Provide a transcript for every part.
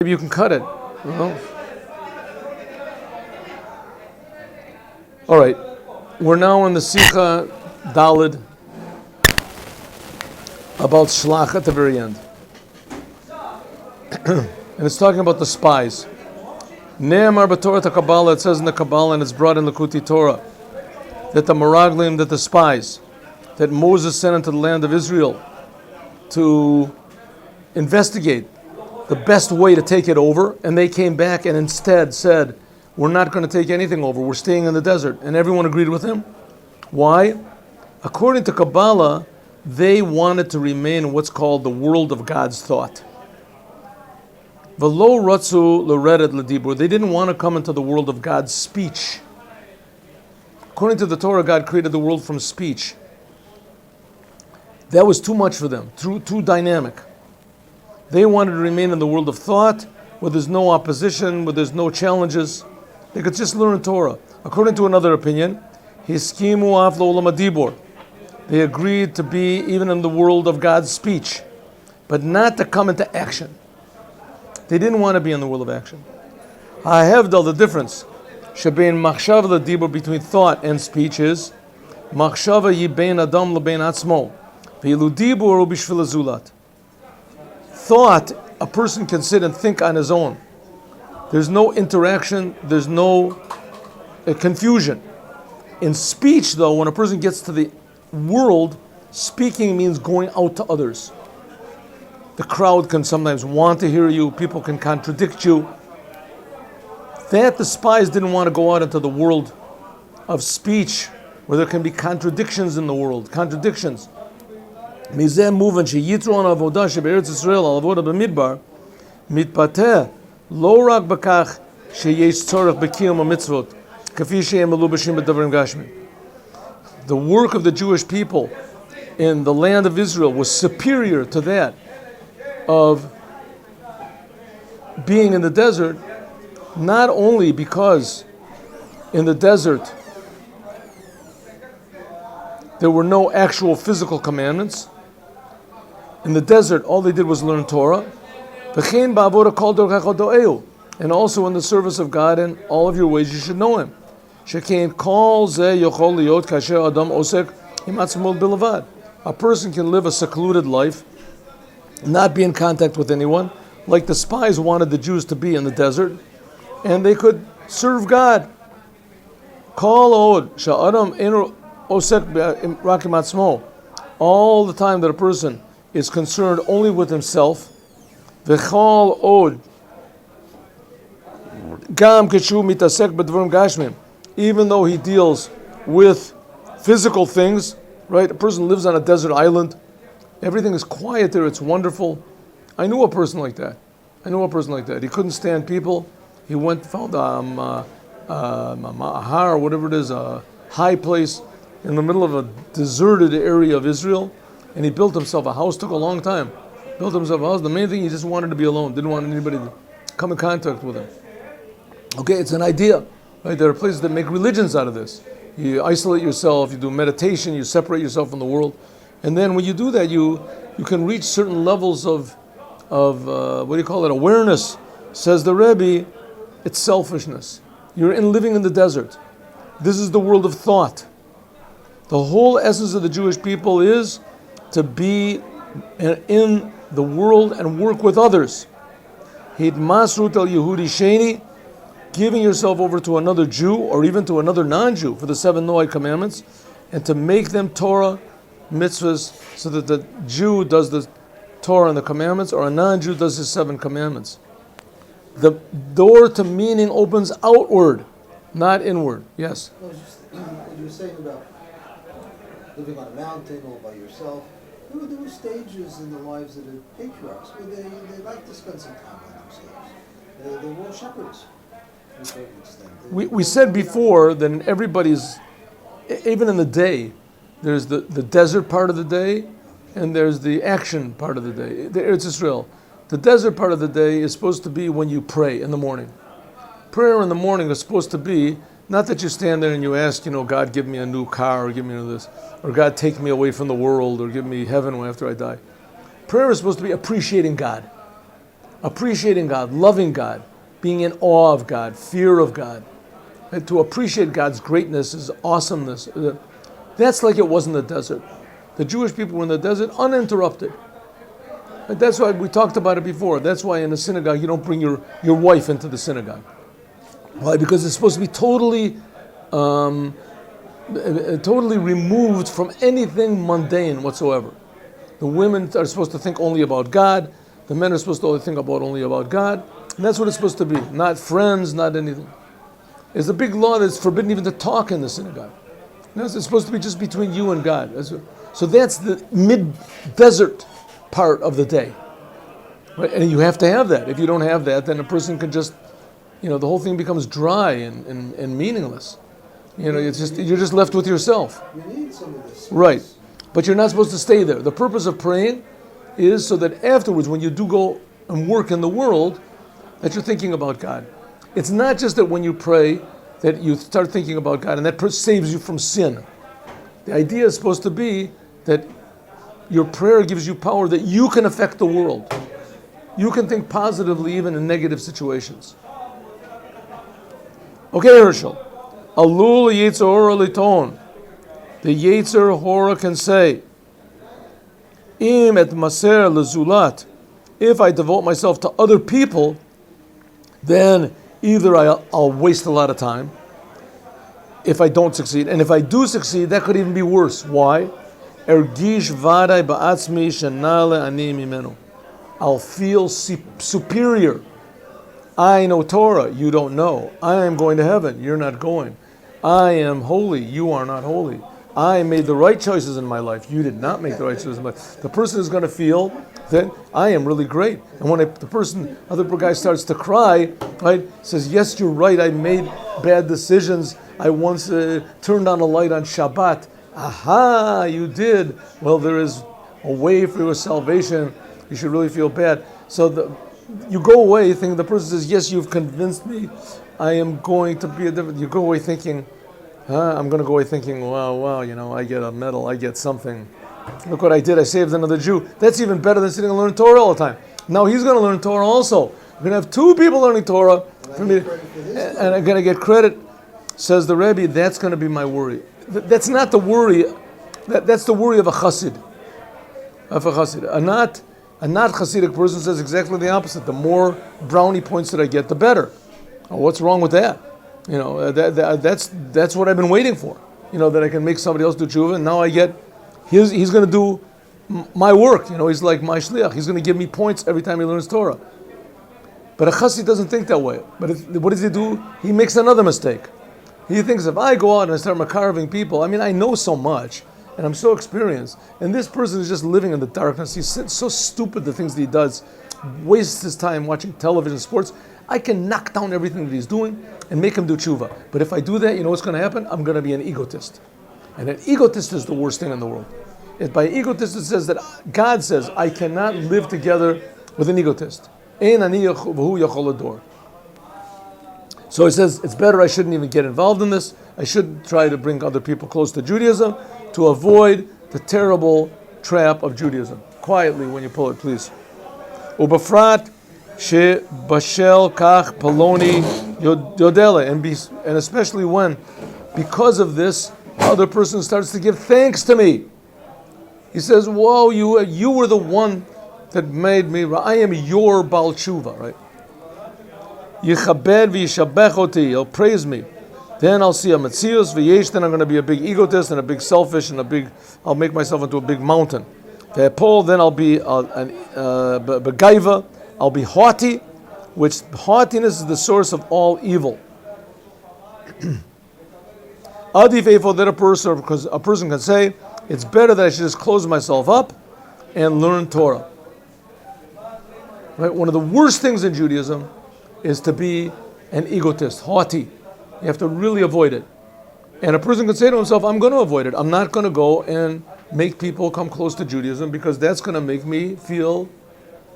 Maybe you can cut it. All right. We're now in the Sikha Dalid about Shlach at the very end. And it's talking about the spies. Ne'emar b'Torah Kabbalah, it says in the Kabbalah, and it's brought in the Kuti Torah, that the Meraglim, that the spies, that Moses sent into the land of Israel to investigate the best way to take it over, and they came back and instead said, we're not going to take anything over, we're staying in the desert. And everyone agreed with him. Why? According to Kabbalah, they wanted to remain in what's called the world of God's thought. V'lo ratzu l'redet l'dibur. They didn't want to come into the world of God's speech. According to the Torah, God created the world from speech. That was too much for them, too dynamic. They wanted to remain in the world of thought, where there's no opposition, where there's no challenges. They could just learn Torah. According to another opinion, hiskimu af l'olam hadibur. They agreed to be even in the world of God's speech, but not to come into action. They didn't want to be in the world of action. Ha'hevdal, the difference, shebein machshava l'dibur, between thought and speech, is machshava yibein adam lebein atzmo, ve'ilu dibur hu b'shvil hazulat. Thought, a person can sit and think on his own. There's no interaction, there's no confusion. In speech, though, when a person gets to the world, speaking means going out to others. The crowd can sometimes want to hear you, people can contradict you. That the spies didn't want to go out into the world of speech, where there can be contradictions in the world, contradictions. מזה מובן שיתרון העבודה שבארץ ישראל על עבודה במדבר מתבטא לא רק בכך שיש צורך בקיום המצוות כפי שהם מלובשים בדברים גשמיים. The work of the Jewish people in the land of Israel was superior to that of being in the desert, not only because in the desert there were no actual physical commandments. In the desert, all they did was learn Torah. And also in the service of God, in all of your ways you should know Him. A person can live a secluded life, not be in contact with anyone, like the spies wanted the Jews to be in the desert, and they could serve God. All the time that a person is concerned only with himself, v'chol od gam keshu mitasek b'dvarim gashmim, even though he deals with physical things, right? A person lives on a desert island, everything is quiet there, it's wonderful. I knew a person like that. He couldn't stand people. He found a mahar, whatever it is, a high place in the middle of a deserted area of Israel, and he built himself a house. Took a long time. Built himself a house. The main thing, he just wanted to be alone. Didn't want anybody to come in contact with him. Okay, it's an idea. Right? There are places that make religions out of this. You isolate yourself, you do meditation, you separate yourself from the world. And then when you do that, you can reach certain levels of awareness. Says the Rebbe, it's selfishness. You're living in the desert. This is the world of thought. The whole essence of the Jewish people is to be in the world and work with others. Hitmasrut al Yehudi Sheni, giving yourself over to another Jew or even to another non-Jew for the 7 Noahide commandments, and to make them Torah mitzvahs, so that the Jew does the Torah and the commandments, or a non-Jew does his 7 commandments. The door to meaning opens outward, not inward. Yes? What you were saying about living on a mountain all by yourself, there were stages in the lives of the patriarchs where they liked to spend some time by themselves. They were shepherds to a certain extent. We said before that in everybody's, even in the day, there's the desert part of the day and there's the action part of the day. The Eretz Israel. The desert part of the day is supposed to be when you pray in the morning. Prayer in the morning is supposed to be not that you stand there and you ask, God, give me a new car, or give me this, or God, take me away from the world, or give me heaven after I die. Prayer is supposed to be appreciating God. appreciating God, loving God, being in awe of God, fear of God. And to appreciate God's greatness, His awesomeness. That's like it was in the desert. The Jewish people were in the desert uninterrupted. And that's why we talked about it before. That's why in the synagogue you don't bring your wife into the synagogue. Why? Because it's supposed to be totally removed from anything mundane whatsoever. The women are supposed to think only about God. The men are supposed to think only about God. And that's what it's supposed to be. Not friends, not anything. It's a big law that it's forbidden even to talk in the synagogue. It's supposed to be just between you and God. So that's the mid-desert part of the day. Right? And you have to have that. If you don't have that, then a person can just, the whole thing becomes dry and meaningless. You're just left with yourself. You need some of this. Right. But you're not supposed to stay there. The purpose of praying is so that afterwards, when you do go and work in the world, that you're thinking about God. It's not just that when you pray that you start thinking about God and that saves you from sin. The idea is supposed to be that your prayer gives you power that you can affect the world. You can think positively even in negative situations. Okay, Herschel. Alul Yetzer Hora Liton. The Yetzer Hora can say, Im et maser lezulat. If I devote myself to other people, then either I'll waste a lot of time if I don't succeed. And if I do succeed, that could even be worse. Why? Ergish vaday ba'atzmi shenale ani mimenu. I'll feel superior. I know Torah, you don't know. I am going to heaven, you're not going. I am holy, you are not holy. I made the right choices in my life, you did not make the right choices in my life. The person is going to feel that I am really great. And when the other guy starts to cry, right, says, yes, you're right, I made bad decisions. I once turned on a light on Shabbat. Aha, you did. Well, there is a way for your salvation. You should really feel bad. So you go away thinking, the person says, yes, you've convinced me. I am going to be a different. You go away thinking, I'm going to go away thinking, wow, I get a medal, I get something. Look what I did, I saved another Jew. That's even better than sitting and learning Torah all the time. Now he's going to learn Torah also. We're going to have two people learning Torah, and I'm going to get credit. Says the Rebbe, that's going to be my worry. That's not the worry, that's the worry of a Chassid. A not Chassidic person says exactly the opposite. The more brownie points that I get, the better. Oh, what's wrong with that? That's what I've been waiting for. That I can make somebody else do tshuva, and now I get, he's going to do my work. He's like my Shliach. He's going to give me points every time he learns Torah. But a Chassid doesn't think that way. But what does he do? He makes another mistake. He thinks if I go out and I start makarving people, I know so much, and I'm so experienced, and this person is just living in the darkness. He's so stupid, the things that he does, wastes his time watching television, sports. I can knock down everything that he's doing and make him do tshuva. But if I do that, you know what's going to happen? I'm going to be an egotist. And an egotist is the worst thing in the world. By egotist, it says that God says, I cannot live together with an egotist. So he says, it's better I shouldn't even get involved in this. I should try to bring other people close to Judaism to avoid the terrible trap of Judaism. Quietly when you pull it, please. Ubafrat she bashel kach paloni yodele, and especially when, because of this, the other person starts to give thanks to me. He says, whoa, you were the one that made me, I am your Baal Tshuva, right? Yichabed v'yishabech oti, he'll praise me. Then I'll see a metzius v'yesh, then I'm going to be a big egotist and a big selfish and I'll make myself into a big mountain. V'epol, then I'll be begaiva, I'll be haughty, which haughtiness is the source of all evil. Adif efo, that because a person can say, it's better that I should just close myself up and learn Torah. Right? One of the worst things in Judaism is to be an egotist, haughty. You have to really avoid it. And a person can say to himself, I'm going to avoid it. I'm not going to go and make people come close to Judaism because that's going to make me feel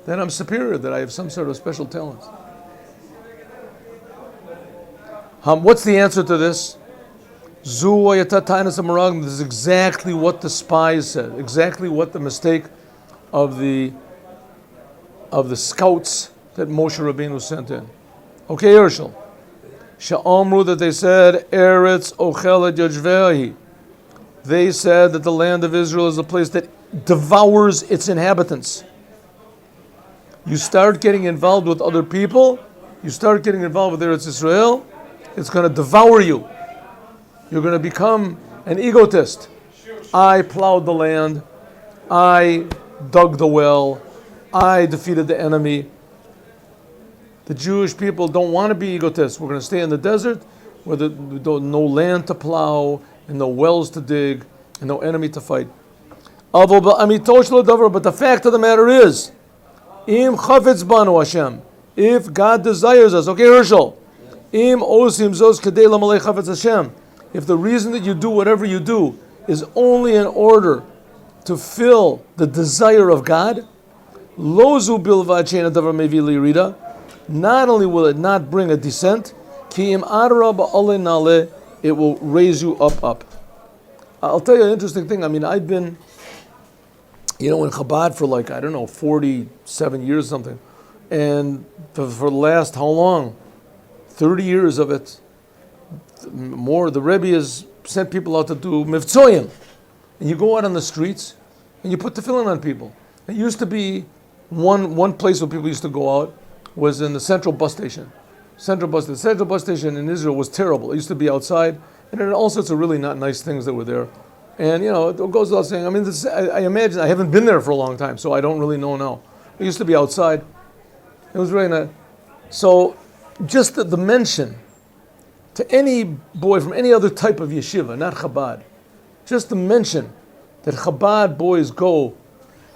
that I'm superior, that I have some sort of special talents. What's the answer to this? This is exactly what the spies said, exactly what the mistake of the scouts that Moshe Rabbeinu sent in. Okay, Herschel. Sha'amru, that they said, Eretz ochelet yojvehi. They said that the land of Israel is a place that devours its inhabitants. You start getting involved with other people, you start getting involved with Eretz Israel, it's going to devour you. You're going to become an egotist. I plowed the land, I dug the well, I defeated the enemy. The Jewish people don't want to be egotists. We're going to stay in the desert where there's no land to plow and no wells to dig and no enemy to fight. But the fact of the matter is, Im chafetz banu Hashem, if God desires us, okay, Herschel, Im osim zos kedei lamalei chafetz Hashem, if the reason that you do whatever you do is only in order to fill the desire of God, lozu bilvad she'ein davar mevi liyirida, not only will it not bring a descent, ki im adra ba'alei naleh, it will raise you up. I'll tell you an interesting thing. I mean, I've been, in Chabad for 47 years or something. And for the last, how long? 30 years of it, more. The Rebbe has sent people out to do mivtzoyim. And you go out on the streets and you put tefillin on people. It used to be one place where people used to go out was in the central bus station. The central bus station in Israel was terrible. It used to be outside, and there are all sorts of really not nice things that were there. And it goes without saying. I mean, I imagine, I haven't been there for a long time, so I don't really know now. It used to be outside. It was really nice. So, just the mention to any boy from any other type of yeshiva, not Chabad, just the mention that Chabad boys go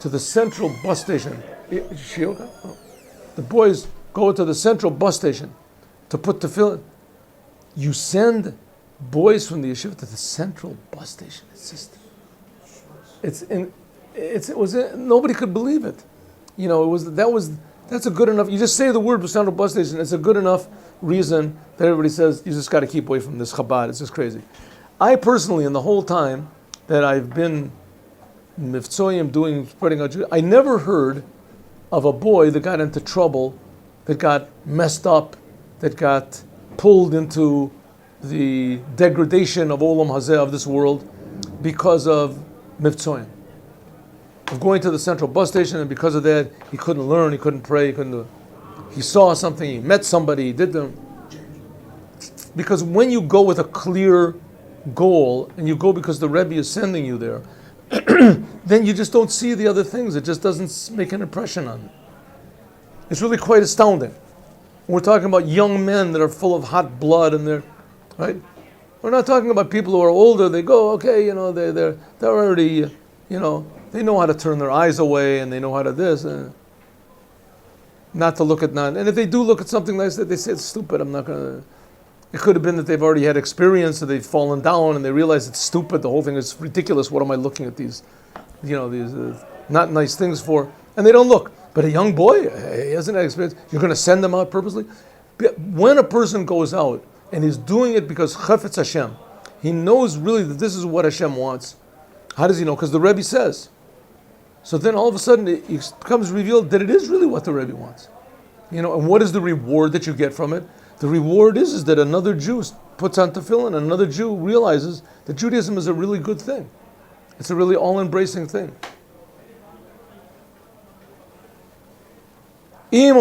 to the central bus station. The boys go to the central bus station to put tefillin. You send boys from the yeshiva to the central bus station. Nobody could believe it. That's a good enough. You just say the word central bus station. It's a good enough reason that everybody says you just got to keep away from this Chabad. It's just crazy. I personally, in the whole time that I've been mivtzoyim spreading out Judaism, I never heard of a boy that got into trouble, that got messed up, that got pulled into the degradation of Olam Hazeh, of this world, because of mivtzoyim. Of going to the central bus station, and because of that, he couldn't learn, he couldn't pray, he couldn't do it. He saw something, he met somebody, he did them. Because when you go with a clear goal, and you go because the Rebbe is sending you there, then you just don't see the other things. It just doesn't make an impression on you. It's really quite astounding. We're talking about young men that are full of hot blood, and they're, right? We're not talking about people who are older. They go, okay, they're already, they know how to turn their eyes away, and they know how to this, not to look at none. And if they do look at something like that, they say it's stupid. I'm not gonna. It could have been that they've already had experience, so they've fallen down, and they realize it's stupid. The whole thing is ridiculous. What am I looking at these, these not nice things for? And they don't look. But a young boy, he hasn't had experience. You're going to send them out purposely? When a person goes out and he's doing it because chafetz Hashem, he knows really that this is what Hashem wants. How does he know? Because the Rebbe says. So then all of a sudden it becomes revealed that it is really what the Rebbe wants. And what is the reward that you get from it? The reward is that another Jew puts on tefillin, and another Jew realizes that Judaism is a really good thing. It's a really all-embracing thing. If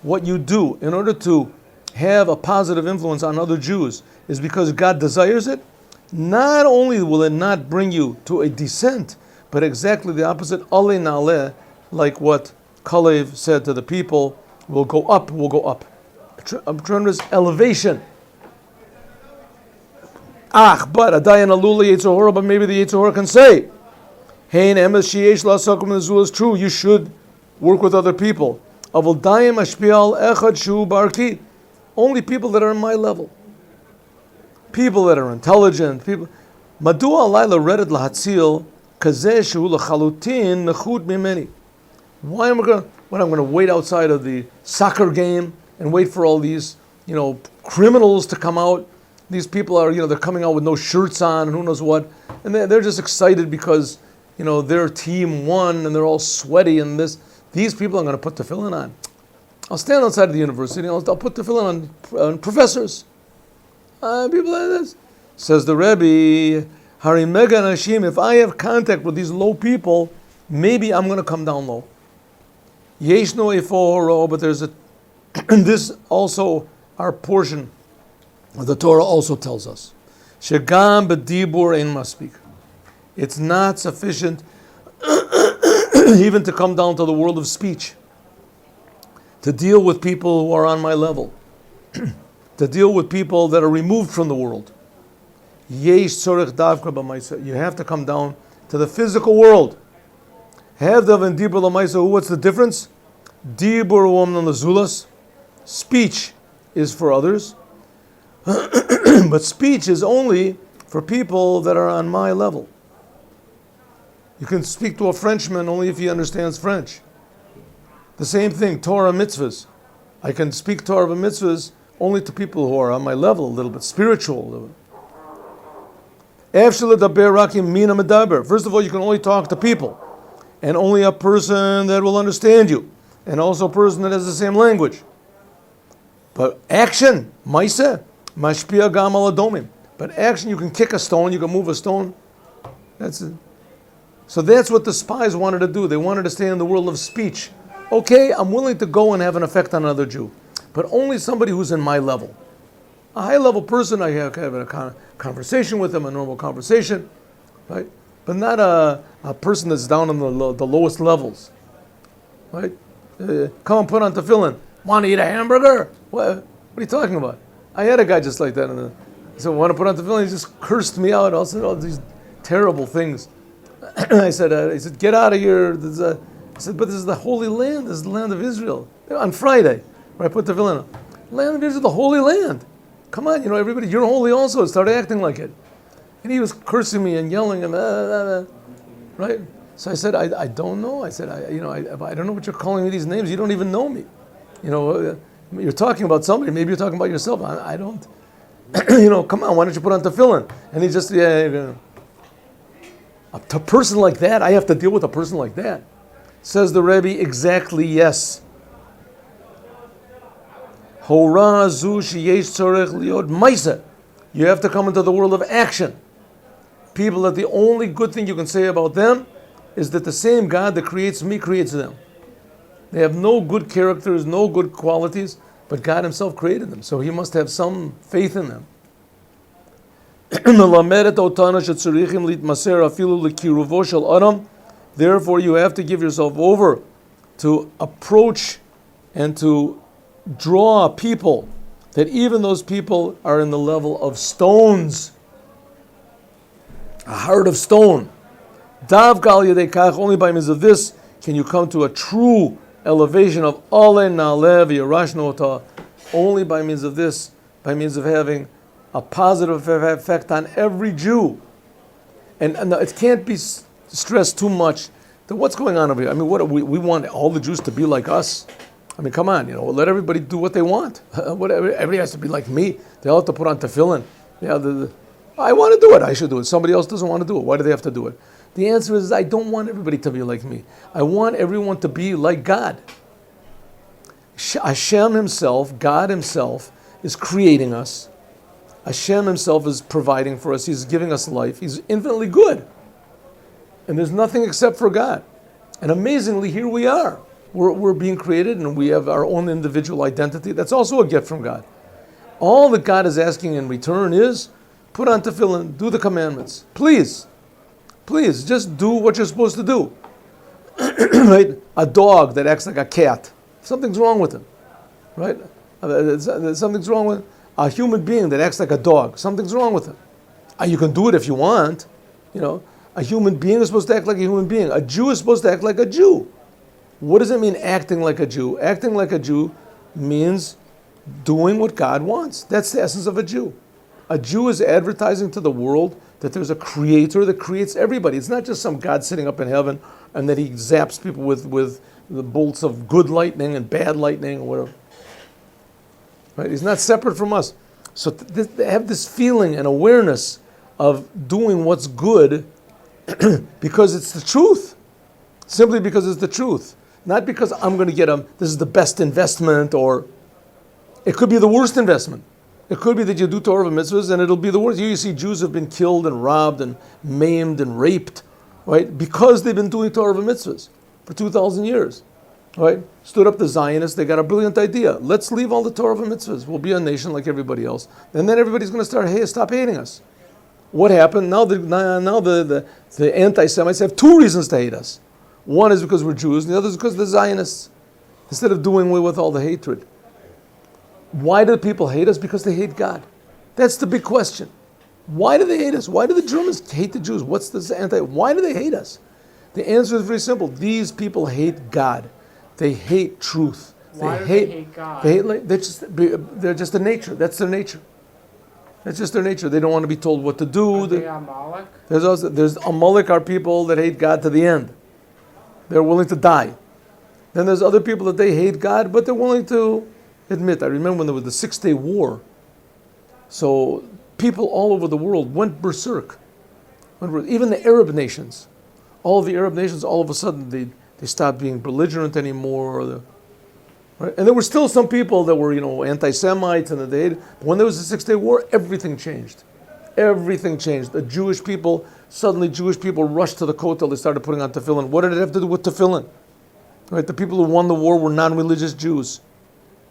what you do in order to have a positive influence on other Jews is because God desires it, not only will it not bring you to a descent, but exactly the opposite, alei naleh, like what Kalev said to the people, we'll go up. A tremendous elevation. But adayan alula Yetzer Hara, but maybe the Yetzer Hara can say, Hein emes sheyesh la'asakum l'zul is true. You should work with other people. Avol dayim ashpial echad shu barki. Only people that are on my level. People that are intelligent. People. Madua alayla redet lahatzil kazeh shu lachalutin nechut mimeni. Why am I going to wait outside of the soccer game and wait for all these, criminals to come out? These people are, they're coming out with no shirts on and who knows what, and they're just excited because, their team won and they're all sweaty and this. these people I'm going to put tefillin on. I'll stand outside of the university and I'll put tefillin on professors. People like this. Says the Rebbe, Hari Mega Nashim, if I have contact with these low people, maybe I'm going to come down low. Yeshno Efo, but there's and this also, our portion of the Torah also tells us, Shegam b'dibur ein maspik. It's not sufficient even to come down to the world of speech, to deal with people who are on my level, to deal with people that are removed from the world. Yesh tzorech davka b'maisa. You have to come down to the physical world. Havdav and dibur l'maisa. What's the difference? Dibur u'amnan l'zulas. Speech is for others, but speech is only for people that are on my level. You can speak to a Frenchman only if he understands French. The same thing, Torah mitzvahs. I can speak Torah mitzvahs only to people who are on my level, a little bit spiritual. First of all, you can only talk to people, and only a person that will understand you, and also a person that has the same language. But action, maisa, mashpia gam al adomim. But action, you can kick a stone, you can move a stone. That's it. So that's what the spies wanted to do. They wanted to stay in the world of speech. Okay, I'm willing to go and have an effect on another Jew, but only somebody who's in my level. A high-level person, I have a conversation with them, a normal conversation, right? But not a person that's down on the lowest levels, right? Come and put on tefillin. Want to eat a hamburger? What are you talking about? I had a guy just like that. And he said, want to put on tefillin? He just cursed me out. I said all these terrible things. I said, he said, get out of here. I said, but this is the Holy Land. This is the land of Israel. On Friday, where I put tefillin on. Land of Israel, the Holy Land. Come on, everybody, you're holy also. Start acting like it. And he was cursing me and yelling, right? So I said, I don't know. I said, I don't know what you're calling me these names. You don't even know me. You're talking about somebody. Maybe you're talking about yourself. I don't. Come on, why don't you put on tefillin? And he just, a person like that, I have to deal with a person like that. Says the Rebbe, exactly yes. Hora zu sheyesh tzorech liot maisa. You have to come into the world of action. People that the only good thing you can say about them is that the same God that creates me creates them. They have no good characters, no good qualities, but God Himself created them. So He must have some faith in them. Therefore, you have to give yourself over to approach and to draw people, that even those people are in the level of stones, a heart of stone. Only by means of this can you come to a true elevation of only by means of this, by means of having a positive effect on every Jew. And it can't be stressed too much that what's going on over here. I mean, what we want all the Jews to be like us. I mean, come on, let everybody do what they want. Everybody has to be like me. They all have to put on tefillin. I want to do it. I should do it. Somebody else doesn't want to do it. Why do they have to do it? The answer is, I don't want everybody to be like me. I want everyone to be like God. Hashem Himself, God Himself, is creating us. Hashem Himself is providing for us. He's giving us life. He's infinitely good. And there's nothing except for God. And amazingly, here we are. We're being created and we have our own individual identity. That's also a gift from God. All that God is asking in return is, put on tefillin, do the commandments. Please, just do what you're supposed to do. Right? A dog that acts like a cat, something's wrong with him. Right? Something's wrong with a human being that acts like a dog. Something's wrong with him. You can do it if you want. A human being is supposed to act like a human being. A Jew is supposed to act like a Jew. What does it mean, acting like a Jew? Acting like a Jew means doing what God wants. That's the essence of a Jew. A Jew is advertising to the world that there's a creator that creates everybody. It's not just some God sitting up in heaven and that He zaps people with the bolts of good lightning and bad lightning or whatever. Right? He's not separate from us. So they have this feeling and awareness of doing what's good because it's the truth. Simply because it's the truth. Not because I'm going to get this is the best investment, or it could be the worst investment. It could be that you do Torah mitzvahs and it'll be the worst. You see Jews have been killed and robbed and maimed and raped, right? Because they've been doing Torah mitzvahs for 2,000 years, right? Stood up the Zionists, they got a brilliant idea. Let's leave all the Torah mitzvahs. We'll be a nation like everybody else. And then everybody's going to stop hating us. What happened? Now the anti-Semites have two reasons to hate us. One is because we're Jews, and the other is because of the Zionists. Instead of doing away with all the hatred. Why do people hate us? Because they hate God. That's the big question. Why do they hate us? Why do the Germans hate the Jews? What's this why do they hate us? The answer is very simple. These people hate God. They hate truth. Why do they hate God? They're just a nature. That's their nature. That's just their nature. They don't want to be told what to do. Are they Amalek? There's Amalek are people that hate God to the end. They're willing to die. Then there's other people that they hate God, but they're willing to admit. I remember when there was the 6-Day War. So people all over the world went berserk. Even the Arab nations. All of the Arab nations, all of a sudden, they stopped being belligerent anymore. Right? And there were still some people that were, anti-Semites, and they hated. But when there was the 6-Day War, everything changed. Everything changed. The Jewish people rushed to the Kotel. They started putting on tefillin. What did it have to do with tefillin? Right? The people who won the war were non-religious Jews.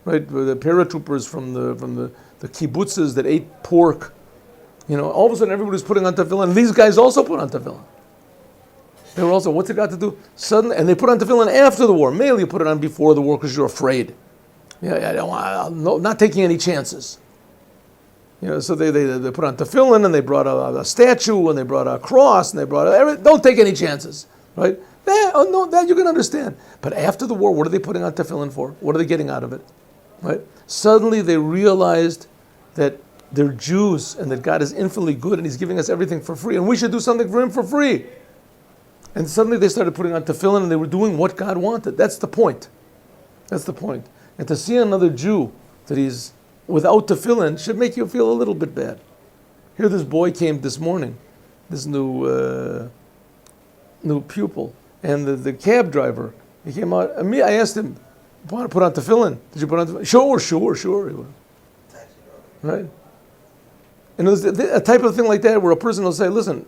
Right? The paratroopers from the kibbutzes that ate pork. All of a sudden everybody was putting on tefillin. These guys also put on tefillin. They were also, what's it got to do? Suddenly, and they put on tefillin after the war. Mainly you put it on before the war because you're afraid. Not taking any chances. So they put on tefillin, and they brought a statue, and they brought a cross, and they brought everything. Don't take any chances, right? That you can understand. But after the war, what are they putting on tefillin for? What are they getting out of it, right? Suddenly they realized that they're Jews and that God is infinitely good and He's giving us everything for free, and we should do something for Him for free. And suddenly they started putting on tefillin, and they were doing what God wanted. That's the point. That's the point. And to see another Jew that he's without tefillin should make you feel a little bit bad. Here this boy came this morning, this new pupil, and the cab driver, he came out, and I asked him, want to put on tefillin? Did you put on tefillin? Sure. Right? And it was a type of thing like that where a person will say, listen,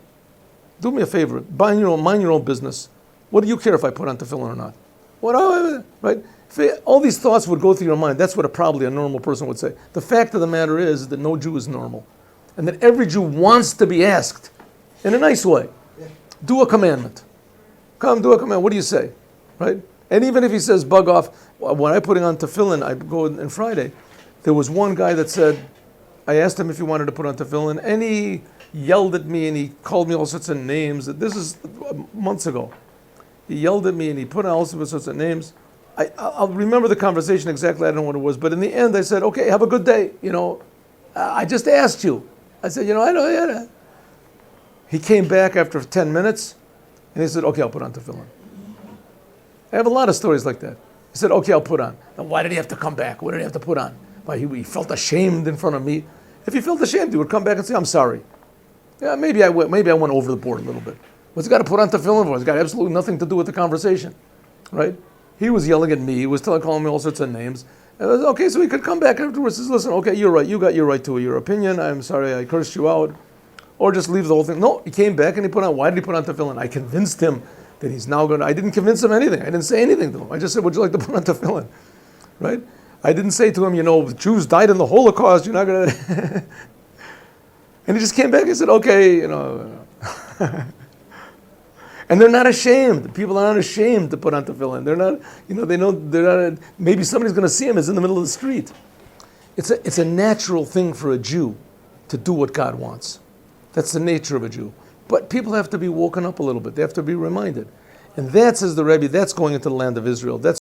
do me a favor, mind your own business. What do you care if I put on tefillin or not? Right? All these thoughts would go through your mind. That's what probably a normal person would say. The fact of the matter is that no Jew is normal. And that every Jew wants to be asked in a nice way. Do a commandment. Come, do a commandment. What do you say? Right? And even if he says, bug off, when I'm putting on tefillin, I go on Friday, there was one guy that said, I asked him if he wanted to put on tefillin, and he yelled at me and he called me all sorts of names. This is months ago. He yelled at me and he put on all sorts of names. I'll remember the conversation exactly. I don't know what it was, but in the end I said, okay, have a good day. I just asked you. I said, I know. He came back after 10 minutes and he said, okay, I'll put on tefillin. I have a lot of stories like that. He said, okay, I'll put on. Now, why did he have to come back? What did he have to put on? Why, he felt ashamed in front of me. If he felt ashamed, he would come back and say, I'm sorry. Yeah, maybe I went over the board a little bit. What's he got to put on tefillin for? It's got absolutely nothing to do with the conversation, right? He was yelling at me. He was calling me all sorts of names. And I was, okay, so he could come back afterwards and say, listen, okay, you're right. You got your right to your opinion. I'm sorry I cursed you out. Or just leave the whole thing. No, he came back and he put on. Why did he put on tefillin? I convinced him that he's now going to. I didn't convince him anything. I didn't say anything to him. I just said, would you like to put on tefillin? Right? I didn't say to him, the Jews died in the Holocaust. You're not going to. And he just came back and said, okay, And they're not ashamed. People are not ashamed to put on tefillin. They're not, they know they're not. Maybe somebody's going to see him as in the middle of the street. It's a natural thing for a Jew to do what God wants. That's the nature of a Jew. But people have to be woken up a little bit. They have to be reminded. And that, says the Rebbe, that's going into the land of Israel. That's